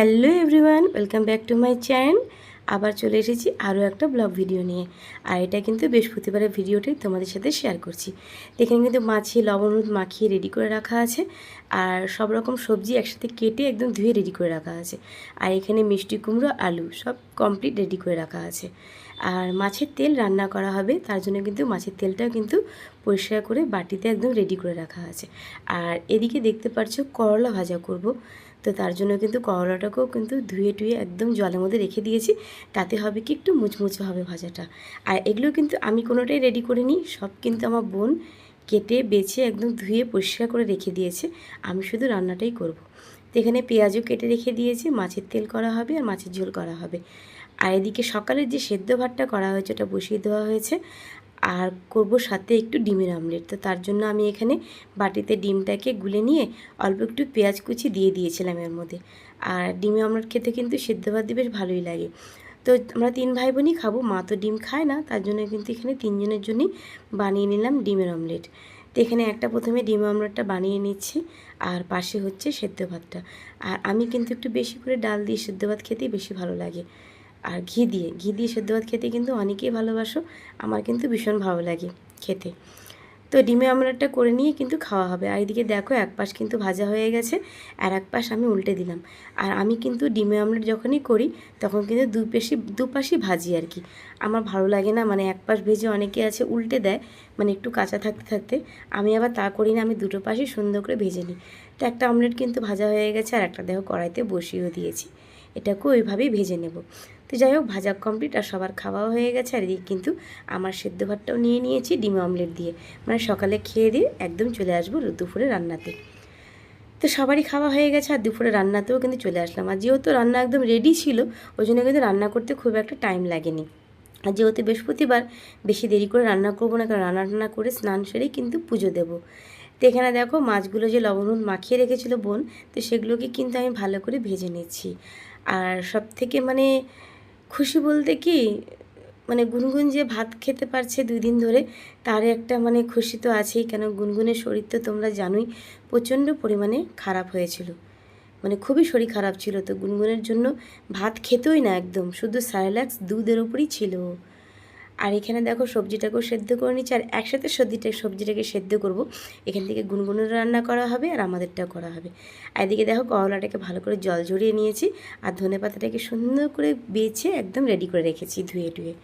Hello everyone, welcome back to my channel. আবার চলে এসেছি আরও একটা ব্লগ ভিডিও নিয়ে। আর এটা কিন্তু বৃহস্পতিবারের ভিডিওটাই তোমাদের সাথে শেয়ার করছি। এখানে কিন্তু মাছি লবণ হলুদ মাখিয়ে রেডি করে রাখা আছে, আর সব রকম সবজি একসাথে কেটে একদম ধুয়ে রেডি করে রাখা আছে। আর এখানে মিষ্টি কুমড়ো আলু সব কমপ্লিট রেডি করে রাখা আছে। আর মাছের তেল রান্না করা হবে, তার জন্য কিন্তু মাছের তেলটাও কিন্তু পরিষ্কার করে বাটিতে একদম রেডি করে রাখা আছে। আর এদিকে দেখতে পাচ্ছ করলা ভাজা করব, তো তার জন্য কিন্তু করলাটাকেও কিন্তু ধুয়ে টুয়ে একদম জলের মধ্যে রেখে দিয়েছি। তাতে হবে কি একটু মুচমুচে হবে ভাজাটা। আর এগুলো কিন্তু আমি কোনোটাই রেডি করিনি, সব কিন্তু আমার বোন কেটে বেছে একদম ধুয়ে পরিষ্কার করে রেখে দিয়েছে। আমি শুধু রান্নাটাই করব। তো এখানে পেঁয়াজও কেটে রেখে দিয়েছি, মাছের তেল করা হবে আর মাছের ঝোল করা হবে। আর এদিকে সকালের যে সেদ্ধ ভাতটা করা হয়েছে ওটা বসিয়ে দেওয়া হয়েছে। আর করব সাথে একটু ডিমের আমলেট। তো তার জন্য আমি এখানে বাটিতে ডিমটাকে গুলে নিয়ে অল্প একটু পেঁয়াজ কুচি দিয়ে দিয়েছিলাম এর মধ্যে। আর ডিমের আমলেট খেতে কিন্তু সেদ্ধ ভাত দিয়ে বেশ ভালোই লাগে। তো আমরা 3 ভাই বোনই খাবো, মা তো ডিম খায় না, তার জন্য কিন্তু এখানে 3 জনের জন্যই বানিয়ে নিলাম ডিমের আমলেট। তো এখানে একটা প্রথমে ডিমের আমলেটটা বানিয়ে নিচ্ছি, আর পাশে হচ্ছে সেদ্ধ ভাতটা। আর আমি কিন্তু একটু বেশি করে ডাল দিয়ে সেদ্ধ ভাত খেতেই বেশি ভালো লাগে। আর ঘি দিয়ে সেদ্ধ ভাত খেতে কিন্তু অনেকেই ভালোবাসো, আমার কিন্তু ভীষণ ভালো লাগে খেতে। তো ডিমের আমলেটটা করে নিয়ে কিন্তু খাওয়া হবে। আর এদিকে দেখো এক পাশ কিন্তু ভাজা হয়ে গেছে, আর এক পাশ আমি উল্টে দিলাম। আর আমি কিন্তু ডিমের আমলেট যখনই করি তখন কিন্তু দুপাশই ভাজি আর কি। আমার ভালো লাগে না, মানে এক পাশ ভেজে অনেকে আছে উল্টে দেয়, মানে একটু কাঁচা থাকতে থাকতে। আমি আবার তা করি না, আমি দুটো পাশই সুন্দর করে ভেজে নিই। তো একটা আমলেট কিন্তু ভাজা হয়ে গেছে, আর একটা দেখো কড়াইতে বসিয়েও দিয়েছি, এটাকেও ওইভাবেই ভেজে নেব। তো যাই হোক, ভাজা কমপ্লিট আর সবার খাওয়াও হয়ে গেছে। আর এদিকে কিন্তু আমার সেদ্ধ ভাতটাও নিয়ে নিয়েছি ডিম অমলেট দিয়ে, মানে সকালে খেয়ে দিয়ে একদম চলে আসবো দুপুরে রান্নাতে। তো সবারই খাওয়া হয়ে গেছে, আর দুপুরে রান্নাতেও কিন্তু চলে আসলাম। আর যেহেতু রান্না একদম রেডি ছিল, ওই জন্য কিন্তু রান্না করতে খুব একটা টাইম লাগেনি। আর যেহেতু বৃহস্পতিবার, বেশি দেরি করে রান্না করবো না, কারণ রান্না করে স্নান সেরেই কিন্তু পুজো দেবো। তো এখানে দেখো মাছগুলো যে লবণ হলুদ মাখিয়ে রেখেছিল বোন, তো সেগুলোকে কিন্তু আমি ভালো করে ভেজে নিচ্ছি। আর সব থেকে মানে খুশি বলতে কি, মানে গুনগুন যে ভাত খেতে পারছে 2 দিন ধরে, তার একটা মানে খুশি তো আছেই। কেন গুনগুনের শরীর তো তোমরা জানোই প্রচণ্ড পরিমাণে খারাপ হয়েছিল, মানে খুবই শরীর খারাপ ছিল। তো গুনগুনের জন্য ভাত খেতোই না একদম, শুধু স্যারেলাক্স দুধের উপরই ছিল। আর এখানে দেখো সবজিটাকেও সেদ্ধ করে নিচ্ছি, আর একসাথে সবজিটাকে সেদ্ধ করব। এখান থেকে গুনগুনের রান্না করা হবে আর আমাদেরটাও করা হবে। আর এদিকে দেখো করলাটাকে ভালো করে জল ঝরিয়ে নিয়েছি, আর ধনেপাতাটাকে সুন্দর করে বেছে একদম রেডি করে রেখেছি ধুয়ে টুয়ে।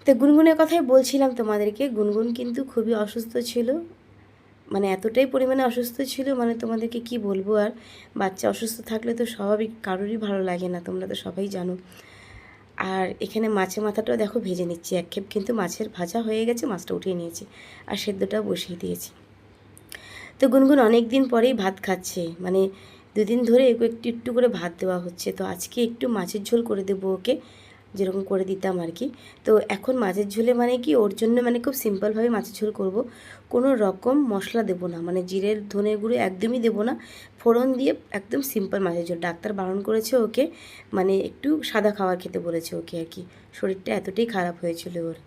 তো গুনগুনের কথাই বলছিলাম তোমাদেরকে, গুনগুন কিন্তু খুবই অসুস্থ ছিল, মানে এতটাই পরিমাণে অসুস্থ ছিল, মানে তোমাদেরকে কি বলবো। আর বাচ্চা অসুস্থ থাকলে তো স্বাভাবিক কারোরই ভালো লাগে না, তোমরা তো সবাই জানো। আর এখানে মাছের মাথাটাও দেখো ভেজে নিচ্ছি, এক খেপ কিন্তু মাছের ভাজা হয়ে গেছে, মাছটা উঠিয়ে নিয়েছি আর সেদ্ধটাও বসিয়ে দিয়েছি। তো গুনগুন অনেক দিন পরেই ভাত খাচ্ছে, মানে 2 দিন ধরে একটু একটু করে ভাত দেওয়া হচ্ছে। তো আজকে একটু মাছের ঝোল করে দেবো ওকে, যেরকম করে দিতাম আর কি। তো এখন মাছের ঝোলে মানে কি ওর জন্য মানে খুব সিম্পলভাবে মাছের ঝোল করব, কোনো রকম মশলা দেবো না, মানে জিরের ধনের গুঁড়ো একদমই দেবো না, ফোড়ন দিয়ে একদম সিম্পল মাছের ঝোল। ডাক্তার বারণ করেছে ওকে, মানে একটু সাদা খাবার খেতে বলেছে ওকে আর কি, শরীরটা এতটাই খারাপ হয়েছিল ওর।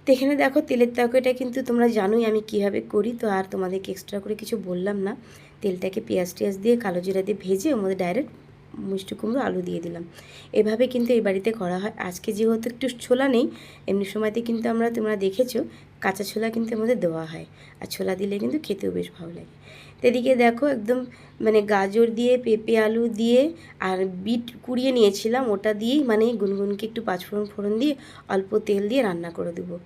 তো এখানে দেখো তেলের তরকারিটা কিন্তু তোমরা জানোই আমি কীভাবে করি, তো আর তোমাদেরকে এক্সট্রা করে কিছু বললাম না। তেলটাকে পেঁয়াজ টিয়াজ দিয়ে কালো জিরা দিয়ে ভেজে ওর মধ্যে ডাইরেক্ট মিষ্টি কুমড়ো আলু দিয়ে দিলাম। এভাবে কিন্তু এই বাড়িতে করা হয়। আজকে যেহেতু একটু ছোলা নেই, এমনি সময়তে কিন্তু তোমরা দেখেছো কাঁচা ছোলা কিন্তু এর মধ্যে দেওয়া হয়, আর ছোলা দিলে কিন্তু খেতেও বেশ ভালো লাগে। তো এদিকে দেখো একদম মানে গাজর দিয়ে পেঁপে আলু দিয়ে আর বিট কুড়িয়ে নিয়েছিলাম, ওটা দিয়েই মানে গুনগুনকে একটু পাঁচফোড়ন দিয়ে অল্প তেল দিয়ে রান্না করে দেবো।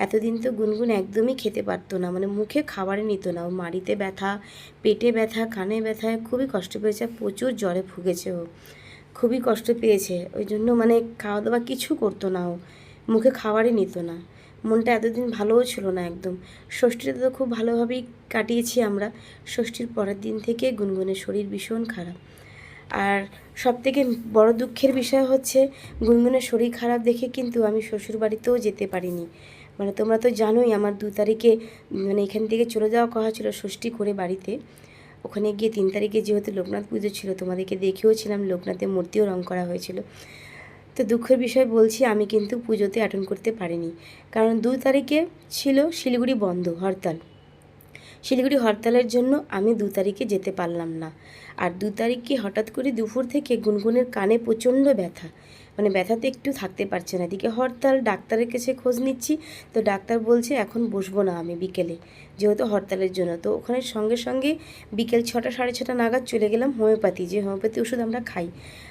এতদিন তো গুনগুন একদমই খেতে পারতো না, মানে মুখে খাবারে নিত না, ও মাড়িতে ব্যথা, পেটে ব্যথা, কানে ব্যথায় খুবই কষ্ট পেয়েছে, প্রচুর জ্বরে ভুগেছে ও, খুবই কষ্ট পেয়েছে। ওই জন্য মানে খাওয়া দাওয়া কিছু করতো না ও, মুখে খাবারই নিত না। মনটা এতদিন ভালোও ছিল না একদম। ষষ্ঠীতে তো খুব ভালোভাবেই কাটিয়েছি আমরা, ষষ্ঠীর পরের দিন থেকে গুনগুনের শরীর ভীষণ খারাপ। আর সবথেকে বড় দুঃখের বিষয় হচ্ছে গুনগুনের শরীর খারাপ দেখে কিন্তু আমি শ্বশুরবাড়িতেও যেতে পারিনি। মানে তোমরা তো জানোই আমার 2 তারিখে মানে এখান থেকে চলে যাওয়া কথা ছিল ষষ্ঠী করে বাড়িতে। ওখানে গিয়ে 3 তারিখে যেহেতু লোকনাথ পুজো ছিল, তোমাদেরকে দেখেওছিলাম লোকনাথের মূর্তিও রং করা হয়েছিল। তো দুঃখের বিষয় বলছি আমি কিন্তু পুজোতে অ্যাটেন্ড করতে পারিনি, কারণ 2 তারিখে ছিল শিলিগুড়ি বন্ধ, হরতাল। শিলিগুড়ি হরতালের জন্য আমি 2 তারিখে যেতে পারলাম না। আর 2 তারিখ কি হঠাৎ করে দুপুর থেকে গুনগুনের কানে প্রচণ্ড ব্যথা, মানে ব্যথাতে একটু থাকতে পারছে না। এদিকে হরতাল, ডাক্তারের কাছে খোঁজ নিচ্ছি, তো ডাক্তার বলছে এখন বসবো না আমি বিকেলে, যেহেতু হরতালের জন্য। তো ওখানে সঙ্গে সঙ্গে বিকেল 6টা 6:30 নাগাদ চলে গেলাম হোমিওপ্যাথি, যে হোমিওপ্যাথি ওষুধ আমরা খাই।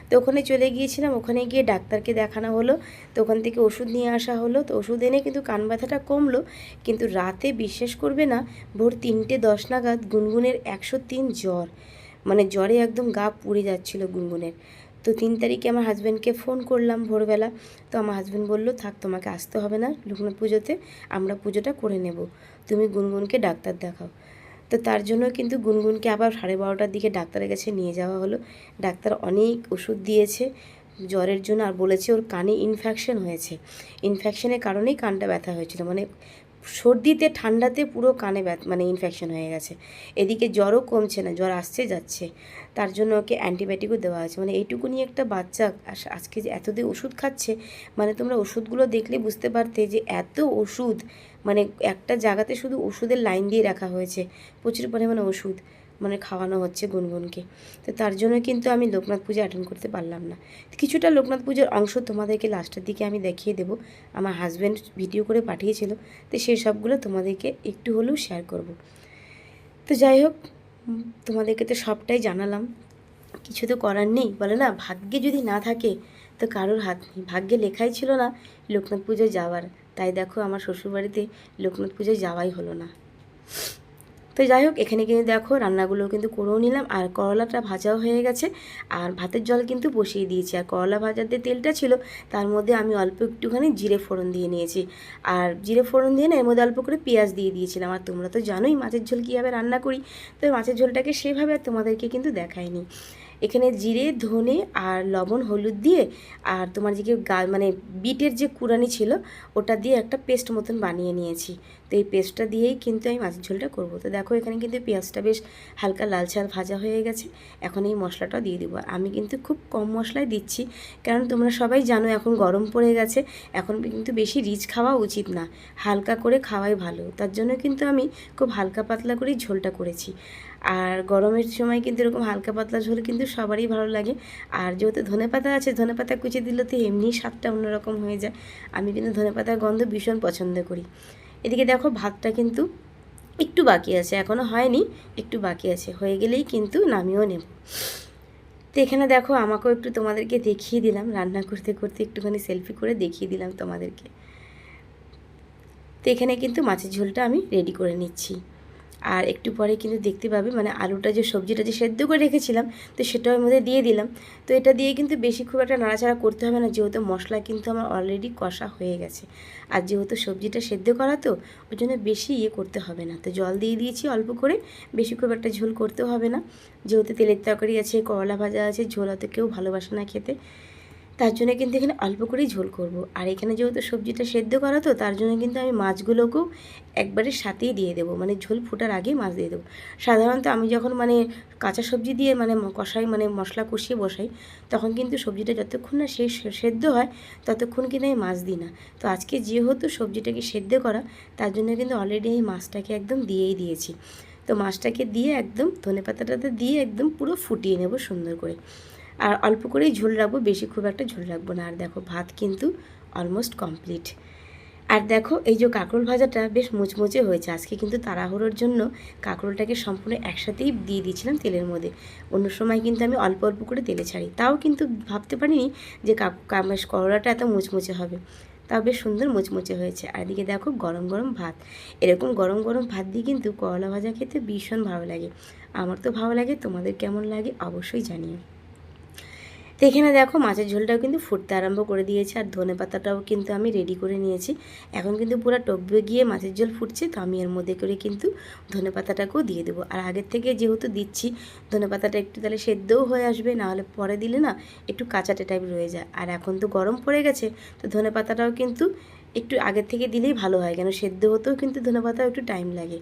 তো ওখানে চলে গিয়েছিলাম, ওখানে গিয়ে ডাক্তারকে দেখানো হলো, তো ওখান থেকে ওষুধ নিয়ে আসা হলো। তো ওষুধ এনে কিন্তু কান ব্যথাটা কমলো, কিন্তু রাতে বিশ্বাস করবে না, ভোর 3:10 নাগাদ গুনগুনের 103 জ্বর, মানে জ্বরে একদম গা পুড়ে যাচ্ছিল গুনগুনের। তো 3 তারিখে আমার হাজব্যান্ডকে ফোন করলাম ভোরবেলা, তো আমার হাজব্যান্ড বললো থাক তোমাকে আসতে হবে না লোকনাথ পুজোতে, আমরা পুজোটা করে নেব, তুমি গুনগুনকে ডাক্তার দেখাও। তো তার জন্য কিন্তু গুনগুনকে আবার 12:30টার দিকে ডাক্তারের কাছে নিয়ে যাওয়া হলো। ডাক্তার অনেক ওষুধ দিয়েছে জ্বরের জন্য, আর বলেছে ওর কানে ইনফেকশন হয়েছে, ইনফেকশনের কারণেই কানটা ব্যথা হয়েছিল, মানে সর্দিতে ঠান্ডাতে পুরো কানে মানে ইনফেকশন হয়ে গেছে। এদিকে জ্বরও কমছে না, জ্বর আসছে যাচ্ছে, তার জন্য ওকে অ্যান্টিবায়োটিকও দেওয়া হয়েছে। মানে এইটুকুনি একটা বাচ্চা আজকে যে এতদিন ওষুধ খাচ্ছে, মানে তোমরা ওষুধগুলো দেখলে বুঝতে পারতে যে এত ওষুধ, মানে একটা জায়গাতে শুধু ওষুধের লাইন দিয়ে রাখা হয়েছে, প্রচুর পরিমাণে ওষুধ মানে খাওয়ানো হচ্ছে গুনগুনকে। তো তার জন্য কিন্তু আমি লোকনাথ পুজো অ্যাটেন্ড করতে পারলাম না। কিছুটা লোকনাথ পুজোর অংশ তোমাদেরকে লাস্টের দিকে আমি দেখিয়ে দেবো, আমার হাজব্যান্ড ভিডিও করে পাঠিয়েছিল, তো সেই সবগুলো তোমাদেরকে একটু হলেও শেয়ার করব। তো যাই হোক, তোমাদেরকে তো সবটাই জানালাম, কিছু তো করার নেই, বলে না ভাগ্যে যদি না থাকে তো কারোর হাত নেই। ভাগ্যে লেখাই ছিল না লোকনাথ পুজোয় যাওয়ার, তাই দেখো আমার শ্বশুরবাড়িতে লোকনাথ পুজোয় যাওয়াই হলো না। তো যাই হোক, এখানে কিন্তু দেখো রান্নাগুলো কিন্তু করেও নিলাম, আর করলাটা ভাজাও হয়ে গেছে, আর ভাতের জল কিন্তু বসিয়ে দিয়েছি। আর করলা ভাজার যে তেলটা ছিল তার মধ্যে আমি অল্প একটুখানি জিরে ফোড়ন দিয়ে নিয়েছি, আর জিরে ফোড়ন দিয়ে না এর মধ্যে অল্প করে পেঁয়াজ দিয়ে দিয়েছিলাম। আর তোমরা তো জানোই মাছের ঝোল কীভাবে রান্না করি, তো মাছের ঝোলটাকে সেভাবে আর তোমাদেরকে কিন্তু দেখাইনি। এখানে জিরে, ধনে আর লবণ, হলুদ দিয়ে, আর তোমার যে মানে বিটের যে কুড়ানি ছিল ওটা দিয়ে একটা পেস্ট মতন বানিয়ে নিয়েছি। তো এই পেস্টটা দিয়েই কিন্তু আমি মাছের ঝোলটা করব। তো দেখো এখানে কিন্তু পেঁয়াজটা বেশ হালকা লালচে ভাজা হয়ে গেছে, এখন এই মশলাটাও দিয়ে দেবো। আমি কিন্তু খুব কম মশলায় দিচ্ছি, কারণ তোমরা সবাই জানো এখন গরম পড়ে গেছে, এখন কিন্তু বেশি রিচ খাওয়া উচিত না, হালকা করে খাওয়াই ভালো। তার জন্য কিন্তু আমি খুব হালকা পাতলা করেই ঝোলটা করেছি। আর গরমের সময় কিন্তু এরকম হালকা পাতলা ঝোল কিন্তু সবারই ভালো লাগে। আর যেহেতু ধনেপাতা আছে, ধনেপাতা কুচি দিলে তো এমনি স্বাদটা অন্যরকম হয়ে যায়। আমি কিন্তু ধনেপাতার গন্ধ ভীষণ পছন্দ করি। এদিকে দেখো ভাতটা কিন্তু একটু বাকি আছে, এখনও হয়নি, একটু বাকি আছে, হয়ে গেলেই কিন্তু নামিয়েও নেব। তো এখানে দেখো আমাকেও একটু তোমাদেরকে দেখিয়ে দিলাম, রান্না করতে করতে একটুখানি সেলফি করে দেখিয়ে দিলাম তোমাদেরকে। তো এখানে কিন্তু মাছের ঝোলটা আমি রেডি করে নিচ্ছি, আর একটু পরে কিন্তু দেখতে পাবে মানে আলুটা যে সবজিটা যে সেদ্ধ করে রেখেছিলাম তো সেটাও এর মধ্যে দিয়ে দিলাম। তো এটা দিয়ে কিন্তু বেশি খুব একটা নাড়াচাড়া করতে হবে না, যেহেতু মশলা কিন্তু আমার অলরেডি কষা হয়ে গেছে, আর যেহেতু সবজিটা সেদ্ধ করা তো ওই জন্য বেশি করতে হবে না। তো জল দিয়ে দিয়েছি অল্প করে, বেশি খুব একটা ঝোল করতেও হবে না, যেহেতু তেলের তরকারি আছে, করলা ভাজা আছে, ঝোল হয়তো কেউ ভালোবাসে না খেতে, তার জন্য কিন্তু এখানে অল্প করেই ঝোল করব। আর এখানে যেহেতু সবজিটা সেদ্ধ করা তো তার জন্য কিন্তু আমি মাছগুলোকেও একবারে সাথেই দিয়ে দেবো, মানে ঝোল ফোটার আগেই মাছ দিয়ে দেবো। সাধারণত আমি যখন মানে কাঁচা সবজি দিয়ে মানে কষাই, মানে মশলা কষিয়ে বসাই, তখন কিন্তু সবজিটা যতক্ষণ না সেদ্ধ হয় ততক্ষণ কিন্তু আমি মাছ দিই না। তো আজকে যেহেতু সবজিটাকে সেদ্ধ করা, তার জন্য কিন্তু অলরেডি এই মাছটাকে একদম দিয়েই দিয়েছি। তো মাছটাকে দিয়ে একদম ধনেপাতাটাতে দিয়ে একদম পুরো ফুটিয়ে নেব সুন্দর করে, আর অল্প করেই ঝোল রাখবো, বেশি খুব একটা ঝোল রাখবো না। আর দেখো ভাত কিন্তু অলমোস্ট কমপ্লিট। আর দেখো এই যে কাঁকরোল ভাজাটা বেশ মুচমুচে হয়েছে, আজকে কিন্তু তাড়াহুড়োর জন্য কাঁকরোলটাকে সম্পূর্ণ একসাথেই দিয়ে দিয়েছিলাম তেলের মধ্যে। অন্য সময় কিন্তু আমি অল্প অল্প করে তেলে ছাড়ি, তাও কিন্তু ভাবতে পারিনি যে করলাটা এত মুচমুচে হবে, তাও বেশ সুন্দর মুচমুচে হয়েছে। আর এদিকে দেখো গরম গরম ভাত, এরকম গরম গরম ভাত দিয়ে কিন্তু করলা ভাজা খেতে ভীষণ ভালো লাগে, আমার তো ভালো লাগে, তোমাদের কেমন লাগে অবশ্যই জানিও। তো এখানে দেখো মাছের ঝোলটাও কিন্তু ফুটতে আরম্ভ করে দিয়েছে, আর ধনেপাতাটাও কিন্তু আমি রেডি করে নিয়েছি। এখন কিন্তু পুরো টবে গিয়ে মাছের ঝোল ফুটছে, তো আমি এর মধ্যে করে কিন্তু ধনেপাতাটাকেও দিয়ে দেবো। আর আগের থেকে যেহেতু দিচ্ছি ধনেপাতাটা একটু তাহলে সেদ্ধও হয়ে আসবে, নাহলে পরে দিলে না একটু কাঁচাটে টাইপ রয়ে যায়। আর এখন তো গরম পড়ে গেছে, তো ধনেপাতাটাও কিন্তু একটু আগের থেকে দিলেই ভালো হয়, কেন সেদ্ধ হতেও কিন্তু ধনেপাতাও একটু টাইম লাগে।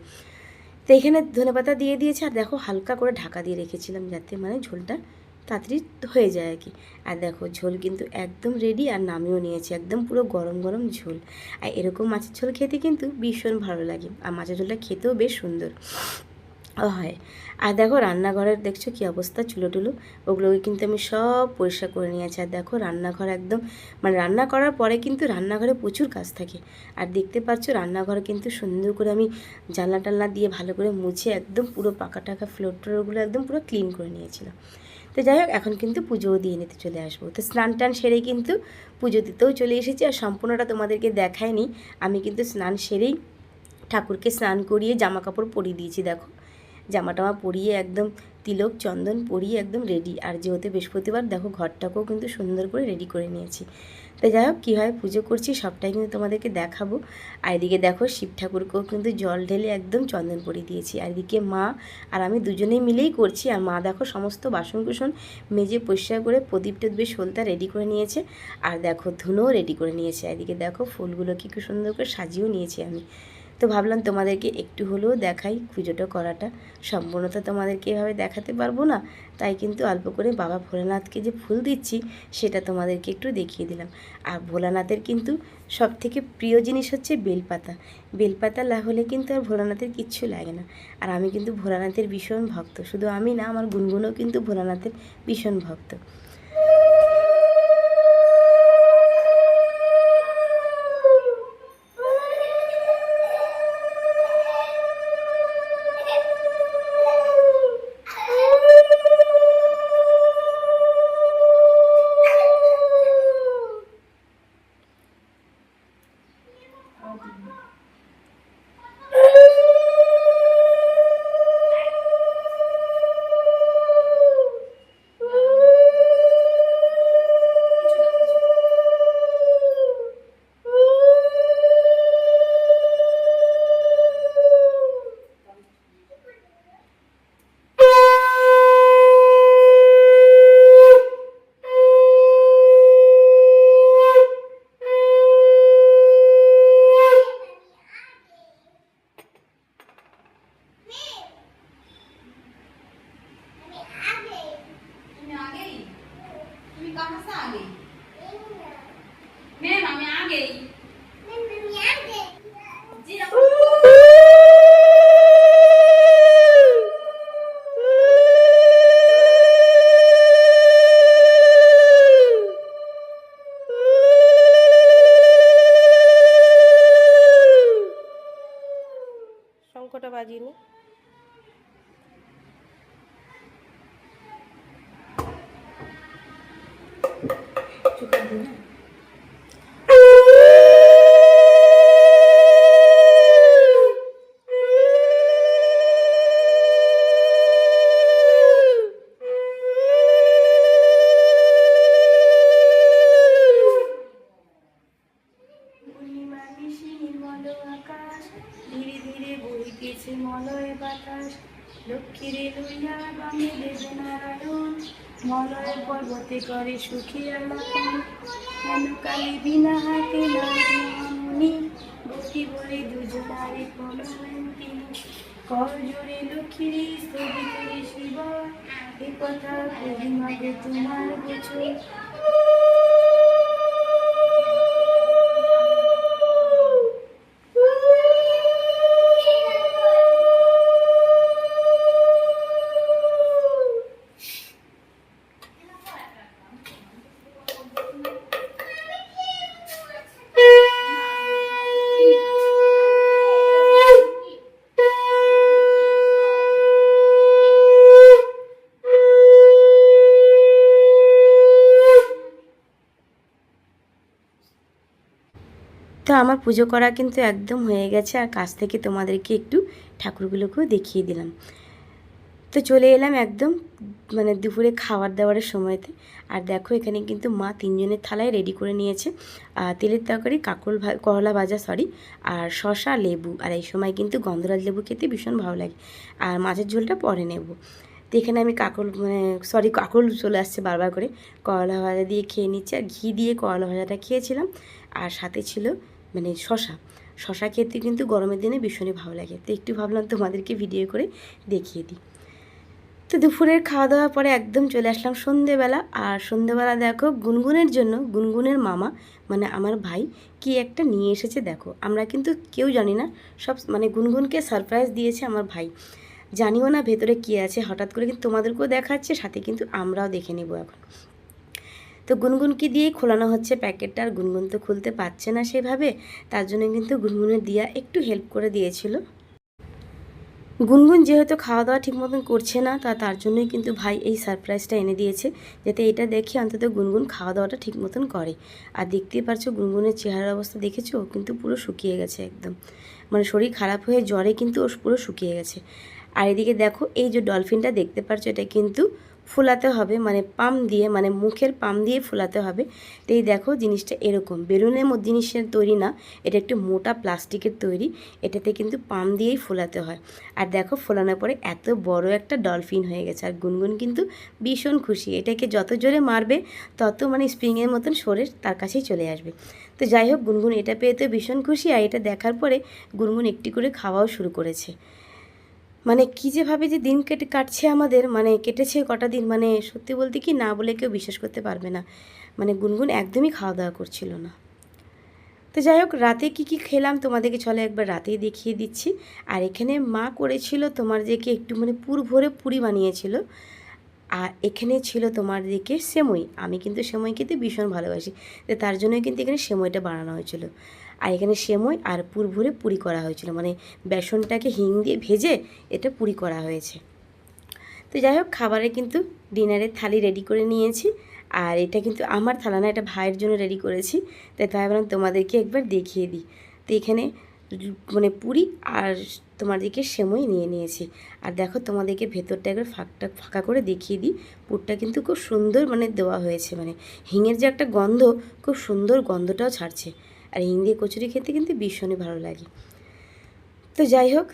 তো এখানে ধনেপাতা দিয়ে দিয়েছে, আর দেখো হালকা করে ঢাকা দিয়ে রেখেছিলাম যাতে মানে ঝোলটা তাড়াতাড়ি হয়ে যায় আর কি। আর দেখো ঝোল কিন্তু একদম রেডি, আর নামিয়েও নিয়েছি, একদম পুরো গরম গরম ঝোল। আর এরকম মাছের ঝোল খেতে কিন্তু ভীষণ ভালো লাগে, আর মাছের ঝোলটা খেতেও বেশ সুন্দর। হয়। আর দেখো রান্নাঘরের দেখছো কী অবস্থা, চুলো টুলো ওগুলোকে কিন্তু আমি সব পরিষ্কার করে নিয়েছি। আর দেখো রান্নাঘর একদম মানে রান্না করার পরে কিন্তু রান্নাঘরে প্রচুর কাজ থাকে। আর দেখতে পাচ্ছ রান্নাঘরে কিন্তু সুন্দর করে আমি জানলা টালনা দিয়ে ভালো করে মুছে একদম পুরো পাকা টাকা ফ্লোর টোরগুলো একদম পুরো ক্লিন করে নিয়েছিলাম। তো যাই হোক এখন কিন্তু পুজোও দিয়ে নিতে চলে আসবো। তো স্নান টান সেরেই কিন্তু পুজো দিতেও চলে এসেছি। আর সম্পূর্ণটা তোমাদেরকে দেখায়নি, আমি কিন্তু স্নান সেরেই ঠাকুরকে স্নান করিয়ে জামা কাপড় পরিয়ে দিয়েছি। দেখো জামা টামা পরিয়ে একদম তিলক চন্দন পরিয়ে একদম রেডি। আর যেহেতু বৃহস্পতিবার দেখো ঘরটাকেও কিন্তু সুন্দর করে রেডি করে নিয়েছি। তাই যাই হোক কীভাবে পুজো করছি সবটাই কিন্তু তোমাদেরকে দেখাবো। আর এদিকে দেখো শিব ঠাকুরকেও কিন্তু জল ঢেলে একদম চন্দন পরিয়ে দিয়েছি। আর এদিকে মা আর আমি দুজনেই মিলেই করছি। আর মা দেখো সমস্ত বাসনকুসন মেজে পরিষ্কার করে প্রদীপ টদীপ সলতা রেডি করে নিয়েছে। আর দেখো ধুনোও রেডি করে নিয়েছে। এদিকে দেখো ফুলগুলোকে খুব সুন্দর করে সাজিয়েও নিয়েছি আমি। তো ভাবলাম তোমাদেরকে একটু হলেও দেখাই পুজোটা করাটা। সম্পূর্ণ তো তোমাদেরকে এভাবে দেখাতে পারবো না, তাই কিন্তু অল্প করে বাবা ভোলানাথকে যে ফুল দিচ্ছি সেটা তোমাদেরকে একটু দেখিয়ে দিলাম। আর ভোলানাথের কিন্তু সবথেকে প্রিয় জিনিস হচ্ছে বেলপাতা। বেলপাতা না হলে কিন্তু আর ভোলানাথের কিচ্ছু লাগে না। আর আমি কিন্তু ভোলানাথের ভীষণ ভক্ত, শুধু আমি না আমার গুনগুনও কিন্তু ভোলানাথের ভীষণ ভক্ত। শঙ্খটা বাজিয়ে নি। ধীরে ধীরে বহিতেছে মলয় বাতাস, লক্ষ্মীরে লইয়া বামে দেবে নারায়ণ, মলয় পর্বতে করে সুখী আলাপন, কেন কালী বিনা হাতে নারী গতি বলে দুজনারে প্রণয়ন্তী, কর জোরে লক্ষ্মীরে স্থগিত শিব, এ কথা কহিমাগে তোমার বছর। তো আমার পুজো করা কিন্তু একদম হয়ে গেছে। আর কাছ থেকে তোমাদেরকে একটু ঠাকুরগুলোকেও দেখিয়ে দিলাম। তো চলে এলাম একদম মানে দুপুরে খাবার দাবারের সময়তে। আর দেখো এখানে কিন্তু মা তিনজনের থালায় রেডি করে নিয়েছে তেলের তরকারি, করলা ভাজা আর শশা লেবু। আর এই সময় কিন্তু গন্ধরাজ লেবু খেতে ভীষণ ভালো লাগে। আর মাছের ঝোলটা পরে নেব। তো এখানে আমি কাকল চলে আসছে বারবার করে, করলা ভাজা দিয়ে খেয়ে নিচ্ছি। আর ঘি দিয়ে করলা ভাজাটা খেয়েছিলাম। আর সাথে ছিল মানে শশা খেতে কিন্তু গরমের দিনে ভীষণই ভালো লাগে। তো একটু ভাবলাম তোমাদেরকে ভিডিও করে দেখিয়ে দিই। তো দুপুরের খাওয়া দাওয়ার পরে একদম চলে আসলাম সন্ধেবেলা। আর সন্ধেবেলা দেখো গুনগুনের জন্য গুনগুনের মামা মানে আমার ভাই কি একটা নিয়ে এসেছে। দেখো আমরা কিন্তু কেউ জানি না, সব মানে গুনগুনকে সারপ্রাইজ দিয়েছে আমার ভাই। জানিও না ভেতরে কী আছে, হঠাৎ করে কিন্তু তোমাদেরকেও দেখাচ্ছে, সাথে কিন্তু আমরাও দেখে নেব এখন। তো গুনগুনকে দিয়েই খোলানো হচ্ছে প্যাকেটটা, আর গুনগুন তো খুলতে পারছে না সেভাবে, তার জন্য কিন্তু গুনগুনের দিয়া একটু হেল্প করে দিয়েছিল। গুনগুন যেহেতু খাওয়া দাওয়া ঠিক মতন করছে না, তার জন্যই কিন্তু ভাই এই সারপ্রাইজটা এনে দিয়েছে, যাতে এটা দেখে অন্তত গুনগুন খাওয়া দাওয়াটা ঠিক মতন করে। আর দেখতেই পারছো গুনগুনের চেহারার অবস্থা দেখেছো, কিন্তু পুরো শুকিয়ে গেছে একদম, মানে শরীর খারাপ হয়ে জ্বরে কিন্তু ওর পুরো শুকিয়ে গেছে। আর এদিকে দেখো এই যে ডলফিনটা দেখতে পারছো, এটা কিন্তু ফোলাতে হবে, মানে পাম দিয়ে, মানে মুখের পাম দিয়ে ফোলাতে হবে। তো এই দেখো জিনিসটা এরকম বেলুনের মধ্যে জিনিসের তৈরি না, এটা একটু মোটা প্লাস্টিকের তৈরি, এটাতে কিন্তু পাম দিয়েই ফোলাতে হয়। আর দেখো ফোলানোর পরে এত বড় একটা ডলফিন হয়ে গেছে, আর গুনগুন কিন্তু ভীষণ খুশি, এটাকে যত জোরে মারবে তত মানে স্প্রিংয়ের মতন সরে তার কাছেই চলে আসবে। তো যাই হোক, গুনগুন এটা পেয়ে তো ভীষণ খুশি, আর এটা দেখার পরে গুনগুন একটি করে খাওয়াও শুরু করেছে। মানে কী যেভাবে যে দিন কাটছে আমাদের, মানে কেটেছে কটা দিন, মানে সত্যি বলতে কি না বলে কেউ বিশ্বাস করতে পারবে না, মানে গুনগুন একদমই খাওয়া দাওয়া করছিল না। তো যাই হোক, রাতে কি খেলাম তোমাদেরকে চলে একবার রাতেই দেখিয়ে দিচ্ছি। আর এখানে মা করেছিল তোমার দিকে একটু মানে পুর ভরে পুরি বানিয়েছিল, আর এখানে ছিল তোমার দিকে সেমই। আমি কিন্তু সেমই খেতে ভীষণ ভালোবাসি, তো তার জন্যই কিন্তু এখানে সেমইটা বানানো হয়েছিল। আর এখানে সেমই আর পুর ভরে পুরি করা হয়েছিল, মানে বেসনটাকে হিং দিয়ে ভেজে এটা পুরি করা হয়েছে। তো যাই হোক, খাবারে কিন্তু ডিনারের থালি রেডি করে নিয়েছি, আর এটা কিন্তু আমার থালা না, এটা ভাইয়ের জন্য রেডি করেছি, তাই ভাবলাম তোমাদেরকে একবার দেখিয়ে দিই। তো এখানে মানে পুরি আর তোমাদেরকে সেমই নিয়ে নিয়েছি। আর দেখো তোমাদেরকে ভেতরটা একবার ফাঁকা করে দেখিয়ে দিই, পুরটা কিন্তু খুব সুন্দর মানে দেওয়া হয়েছে, মানে হিঙের যে একটা গন্ধ, খুব সুন্দর গন্ধটাও ছাড়ছে। আর হিং দিয়ে কচুরি খেতে কিন্তু ভীষণই ভালো লাগে। তো যাই হোক,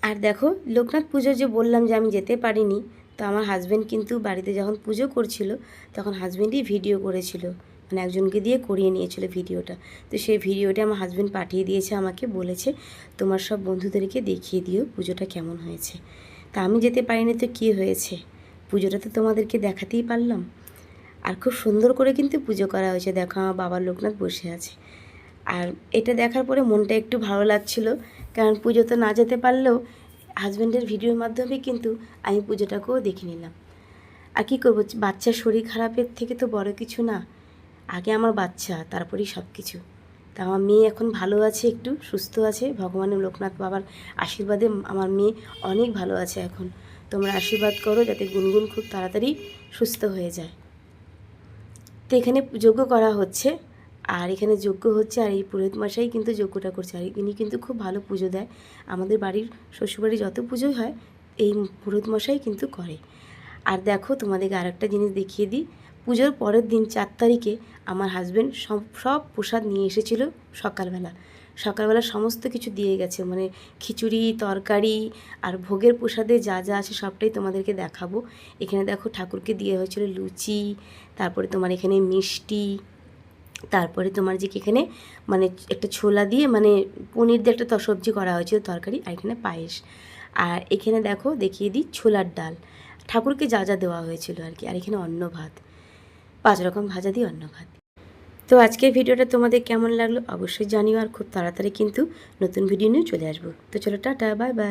আর দেখো লোকনাথ পুজো যে বললাম যে আমি যেতে পারিনি, তো আমার হাজব্যান্ড কিন্তু বাড়িতে যখন পুজো করছিল তখন হাজব্যান্ডই ভিডিও করেছিল, মানে একজনকে দিয়ে করিয়ে নিয়েছিল ভিডিওটা। তো সেই ভিডিওটা আমার হাজব্যান্ড পাঠিয়ে দিয়েছে আমাকে, বলেছে তোমার সব বন্ধুদেরকে দেখিয়ে দিও পুজোটা কেমন হয়েছে। তা আমি যেতে পারিনি তো কী হয়েছে, পুজোটা তো তোমাদেরকে দেখাতেই পারলাম। আর খুব সুন্দর করে কিন্তু পুজো করা হয়েছে, দেখো আমার বাবার লোকনাথ বসে আছে। আর এটা দেখার পরে মনটা একটু ভালো লাগছিল, কারণ পুজো তো না যেতে পারলেও হাজব্যান্ডের ভিডিওর মাধ্যমে কিন্তু আমি পুজোটাকেও দেখে নিলাম। আর কী করবো, বাচ্চার শরীর খারাপের থেকে তো বড় কিছু না, আগে আমার বাচ্চা তারপরেই সব কিছু। তা আমার মেয়ে এখন ভালো আছে, একটু সুস্থ আছে, ভগবানের লোকনাথ বাবার আশীর্বাদে আমার মেয়ে অনেক ভালো আছে এখন। তোমরা আশীর্বাদ করো যাতে গুনগুন খুব তাড়াতাড়ি সুস্থ হয়ে যায়। তো এখানে যজ্ঞ করা হচ্ছে, আর এখানে যজ্ঞ হচ্ছে, আর এই পুরোহিত মশাই কিন্তু যজ্ঞটা করছে, আর ইনি কিন্তু খুব ভালো পুজো দেয়। আমাদের বাড়ির শ্বশুরবাড়ি যত পুজোই হয় এই পুরোহিত মশাই কিন্তু করে। আর দেখো তোমাদেরকে আরেকটা জিনিস দেখিয়ে দিই, পুজোর পরের দিন 4 তারিখে আমার হাজব্যান্ড সব প্রসাদ নিয়ে এসেছিল সকালবেলা সমস্ত কিছু দিয়ে গেছে, মানে খিচুড়ি তরকারি আর ভোগের প্রসাদে যা যা আছে সবটাই তোমাদেরকে দেখাবো। এখানে দেখো ঠাকুরকে দিয়ে হয়েছিল লুচি, তারপরে তোমার এখানে মিষ্টি, তারপরে তোমার যে এখানে মানে একটা ছোলা দিয়ে মানে পনির দিয়ে একটা সবজি করা হয়েছিল তরকারি, আর এখানে পায়েস। আর এখানে দেখো দেখিয়ে দিই ছোলার ডাল, ঠাকুরকে যা যা দেওয়া হয়েছিল আর কি। আর এখানে অন্ন ভাত, 5 রকম ভাজা দিয়ে অন্ন ভাত। তো আজকের ভিডিওটা তোমাদের কেমন লাগলো অবশ্যই জানিও, আর খুব তাড়াতাড়ি কিন্তু নতুন ভিডিও নিয়ে চলে আসবো। তো চলো টাটা, বাই বাই।